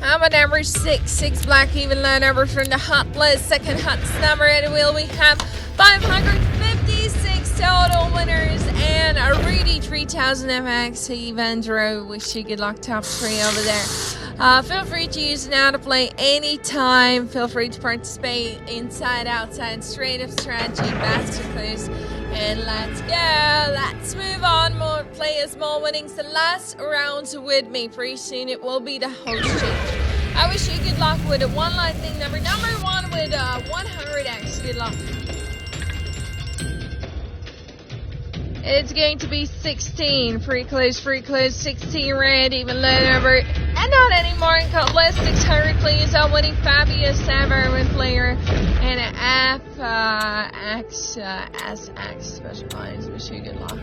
How about number 6? 6 black even low number from the hot list. Second hottest number at the wheel. We have 556 total winners and a Rudy 3000 FX event row. Wish you good luck, top 3 over there. Feel free to use it now to play anytime. Feel free to participate inside, outside, straight up strategy, basket clues. And let's go. Let's move on. More players, more winnings. The last rounds with me. Pretty soon it will be the host change. I wish you good luck with a one lightning number. Number 1 with 100x. Good luck. It's going to be 16. Free close. 16 red. Even low number. And not anymore. In less 600 please. I'm winning Fabio Saber player. And an SX specialized. Wish you good luck.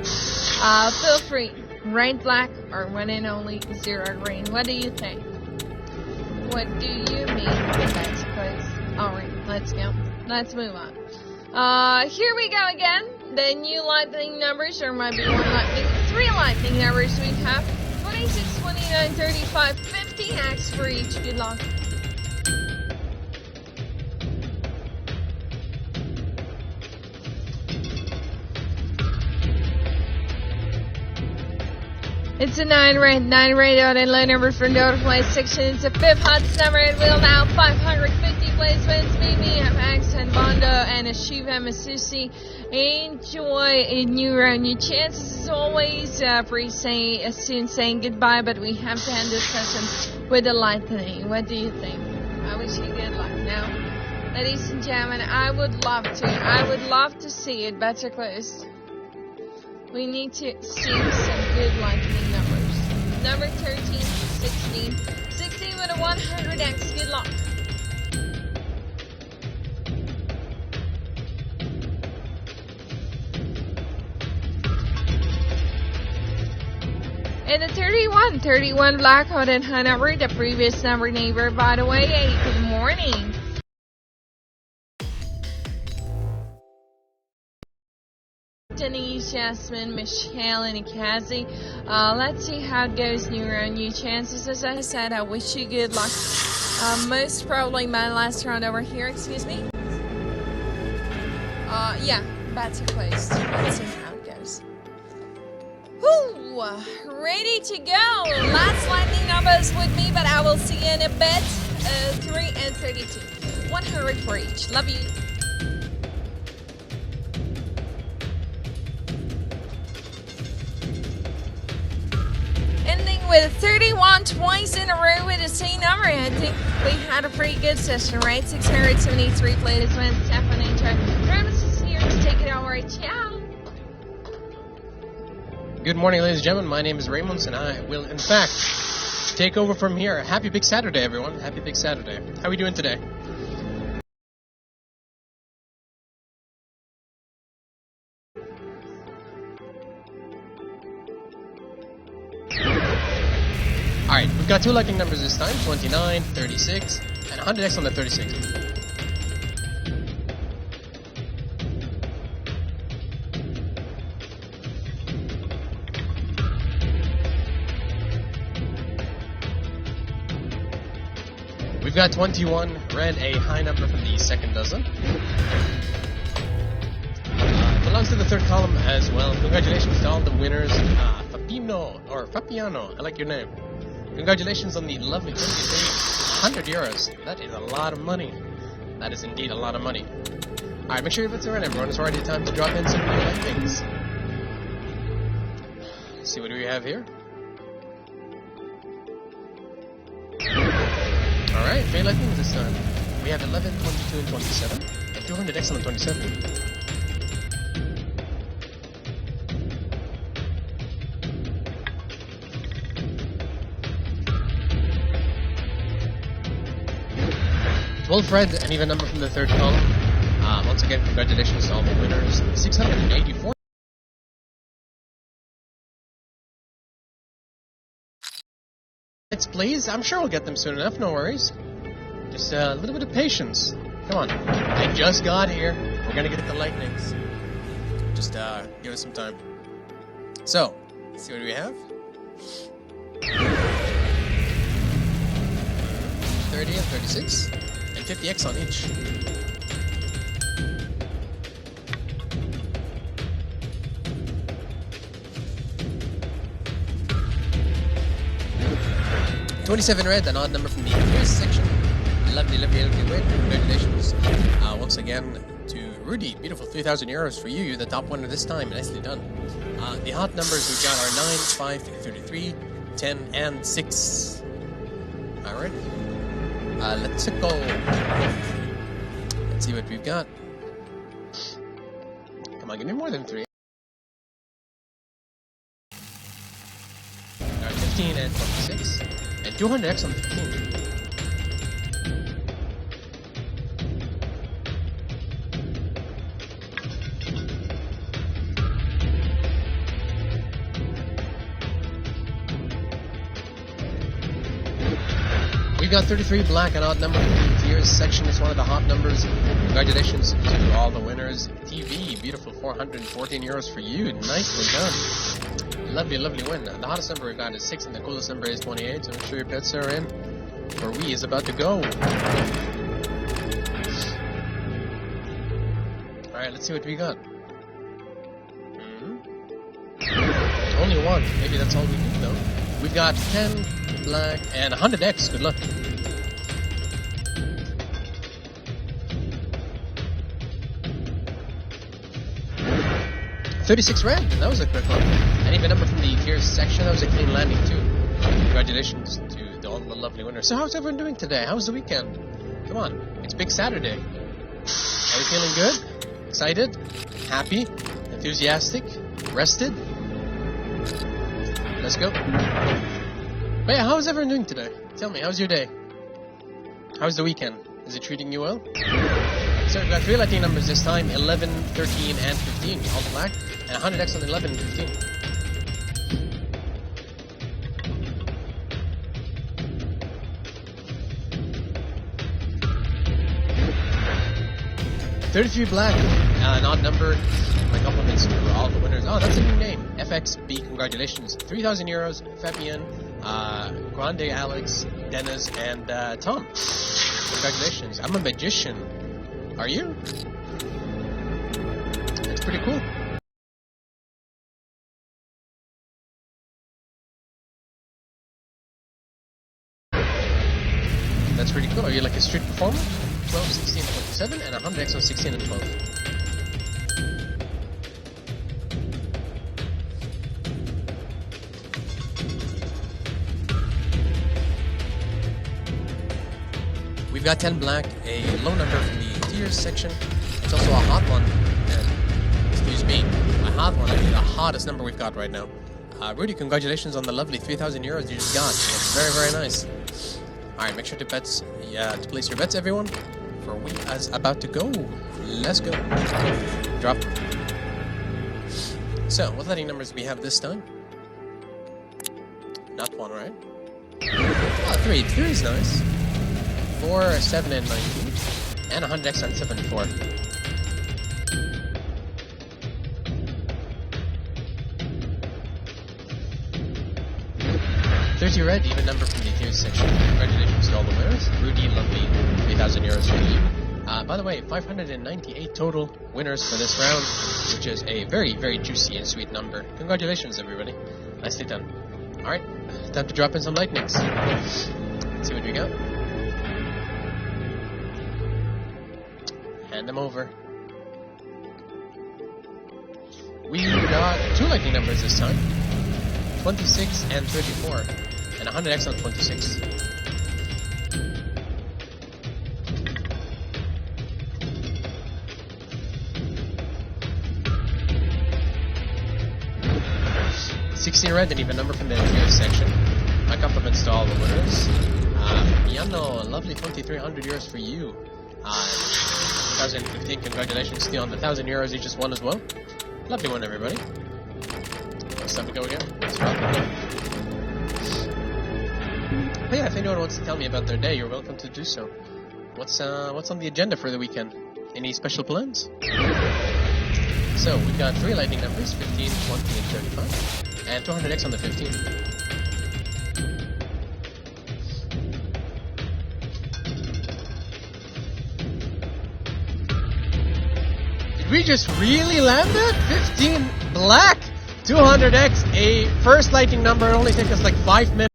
Feel free. Rain black or one and only 0 green. What do you think? What do you mean? That's close. Alright, let's go. Let's move on. Here we go again. The new lightning numbers, or might be 1 lightning, 3 lightning numbers. We have 26, 29, 35, 50x for each. Good luck. It's a 9 red out and low number from the other place section. It's a 5th hottest number and wheel now. 550 placements. Mimi, Max and Bondo and a Shiva Masusi. Enjoy a new round. New chances as always. Soon saying goodbye, but we have to end this session with the lightning. What do you think? I wish you good luck now. Ladies and gentlemen, I would love to see it better close. We need to see some good lightning numbers. Number 13, 16. 16 with a 100x. Good luck. And the 31 black hot and high number, the previous number neighbor, by the way. Hey, good morning. Denise, Jasmine, Michelle, and Ikazi. Let's see how it goes. New round, new chances. As I said, I wish you good luck. Most probably my last round over here. Excuse me. Yeah, bets are closed. Let's see how it goes. Whoo! Ready to go. Last lightning numbers with me, but I will see you in a bit. 3 and 32. 100 for each. Love you. With 31 twice in a row with the same number. I think we had a pretty good session, right? 673 players win. Stefan intro. Ramus is here to take it over. Ciao. Good morning, ladies and gentlemen. My name is Raymond, and I will, in fact, take over from here. Happy Big Saturday, everyone. Happy Big Saturday. How are we doing today? Alright, we've got 2 lightning numbers this time, 29, 36, and 100x on the 36. We've got 21, red, a high number from the second dozen. Belongs to the third column as well. Congratulations to all the winners. Fabiano, I like your name. Congratulations on the lovely 100 euros. That is a lot of money. That is indeed a lot of money. Alright, make sure your bets are in, everyone. It's already time to drop in some new things. Let's see what do we have here. Alright, fair lightnings this time. We have 11, 22, and 27. And 200x on the 27. 12 red, an even number from the third column. Once again, congratulations to all the winners. 684. Please, I'm sure we'll get them soon enough, no worries. Just a little bit of patience. Come on, I just got here. We're gonna get the lightnings. Just give us some time. So, let's see what we have. 30 and 36, and 50x on each. $27 red, an odd number from the first section. Lovely win. Congratulations. Once again to Rudy. Beautiful €3,000 for you. You're the top winner this time. Nicely done. The hot numbers we've got are 9, 5, 33, 10, and 6. Alright. Let's go. Let's see what we've got. Come on, give me more than 3. Alright, 15 and 26. And 200x on 15. We've got 33 black, an odd number from the tiers section. It's one of the hot numbers. Congratulations to all the winners. TV, beautiful €414 for you. Nicely done. Lovely win. The hottest number we've got is 6 and the coolest number is 28. So make sure your pets are in. For we is about to go. Alright, let's see what we got. Only one. Maybe that's all we need though. We've got 10 black and 100x. Good luck. $36 red. That was a quick one. And even number from the tiers section. That was a clean landing too. Congratulations to all the lovely winners. So how's everyone doing today? How's the weekend? Come on. It's Big Saturday. Are you feeling good? Excited? Happy? Enthusiastic? Rested? Let's go. But yeah, how's everyone doing today? Tell me, how's your day? How's the weekend? Is it treating you well? So we've got 3 lucky numbers this time, 11, 13, and 15. All the black. And 100x on 11 and 15. $33 black. An odd number. My compliments to all the winners. Oh, that's a new name. FXB, congratulations. €3,000. Fabian, Grande Alex, Dennis, and Tom. Congratulations. I'm a magician. Are you? That's pretty cool. That's pretty cool. Are you like a street performer? 12, 16, 27, and 100x on 16 and 12. We've got 10 black, a low number from the tiers section. It's also a hot one. And, excuse me, a hot one. I mean, the hottest number we've got right now. Rudy, congratulations on the lovely €3,000 you just got. It's very, very nice. Alright, make sure to place your bets, everyone. For we is about to go. Let's go. Drop. So, what lucky numbers do we have this time? Not 1, right? Oh, 3. 3 is nice. 4, 7, and 19. And 100x on 7 and 4. $30 red, even number from the tiers section. Congratulations to all the winners. Rudy, lovely, €3,000 for you. By the way, 598 total winners for this round, which is a very, very juicy and sweet number. Congratulations, everybody. Nicely done. Alright, time to drop in some lightnings. Let's see what we got. Hand them over. We got 2 lightning numbers this time. 26 and 34. And 100x on 26. $16 red, and even number from the tiers section. My compliments to all the winners. Piano, a lovely €2,300 for you. 2015, congratulations to you on the €1,000 you just won as well. Lovely one, everybody. It's time to go again. Let's rock. But yeah, if anyone wants to tell me about their day, you're welcome to do so. What's on the agenda for the weekend? Any special plans? So, we've got 3 lightning numbers, 15, 20, and 35. And 200x on the 15. Did we just really land that? 15 black, 200x, a first lightning number. It only took us like 5 minutes.